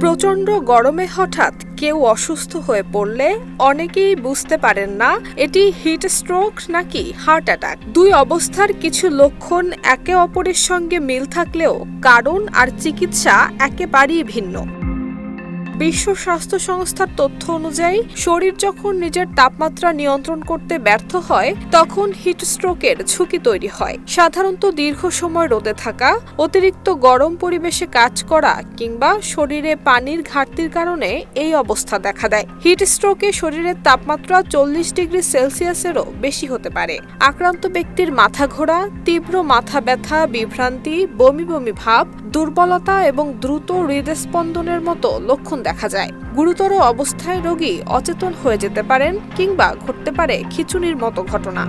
প্রচণ্ড গরমে হঠাৎ কেউ অসুস্থ হয়ে পড়লে অনেকেই বুঝতে পারেন না এটি হিট স্ট্রোক নাকি হার্ট অ্যাটাক। দুই অবস্থার কিছু লক্ষণ একে অপরের সঙ্গে মিল থাকলেও কারণ আর চিকিৎসা একেবারেই ভিন্ন। বিশ্ব স্বাস্থ্য সংস্থার তথ্য অনুযায়ী শরীর যখন নিজের তাপমাত্রা নিয়ন্ত্রণ করতে ব্যর্থ হয় তখন হিট স্ট্রোকের ঝুঁকি তৈরি হয়। সাধারণত দীর্ঘ সময় রোদে থাকা, অতিরিক্ত গরম পরিবেশে কাজ করা কিংবা শরীরে পানির ঘাটতির কারণে এই অবস্থা দেখা দেয়। হিট স্ট্রোকে শরীরের তাপমাত্রা 40 ডিগ্রি সেলসিয়াসেরও বেশি হতে পারে। আক্রান্ত ব্যক্তির মাথা ঘোরা, তীব্র মাথা ব্যথা, বিভ্রান্তি, বমি বমি ভাব, দুর্বলতা এবং দ্রুত হৃদস্পন্দনের মতো লক্ষণ দেখা যায়। গুরুতর অবস্থায় রোগী অচেতন হয়ে যেতে পারেন কিংবা ঘটতে পারে খিঁচুনির মতো ঘটনা।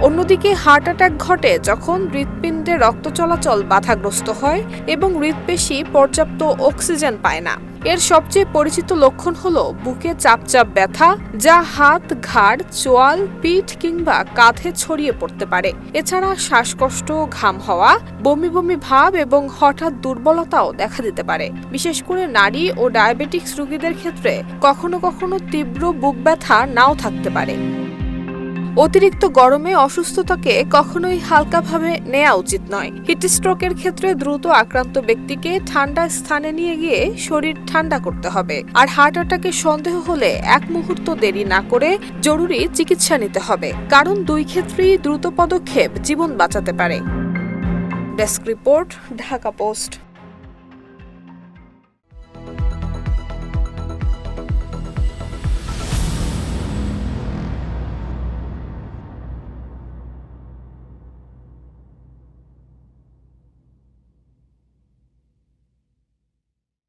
অন্যদিকে হার্ট অ্যাটাক ঘটে যখন হৃৎপিণ্ডে রক্ত চলাচল বাধাগ্রস্ত হয় এবং হৃৎপেশি পর্যাপ্ত অক্সিজেন পায় না। এর সবচেয়ে পরিচিত লক্ষণ হলো বুকে চাপচাপ ব্যথা, যা হাত, ঘাড়, চোয়াল, পিঠ কিংবা কাঁধে ছড়িয়ে পড়তে পারে। এছাড়া শ্বাসকষ্ট, ঘাম হওয়া, বমি বমি ভাব এবং হঠাৎ দুর্বলতাও দেখা দিতে পারে। বিশেষ করে নারী ও ডায়াবেটিক্স রোগীদের ক্ষেত্রে কখনো কখনো তীব্র বুক ব্যথা নাও থাকতে পারে। অতিরিক্ত গরমে অসুস্থতাকে কখনোই হালকাভাবে নেওয়া উচিত নয়। হিট স্ট্রোকের ক্ষেত্রে দ্রুত আক্রান্ত ব্যক্তিকে ঠান্ডা স্থানে নিয়ে গিয়ে শরীর ঠান্ডা করতে হবে। আর হার্ট অ্যাটাকের সন্দেহ হলে এক মুহূর্ত দেরি না করে জরুরি চিকিৎসা নিতে হবে, কারণ দুই ক্ষেত্রেই দ্রুত পদক্ষেপ জীবন বাঁচাতে পারে। Desk report, Dhaka post.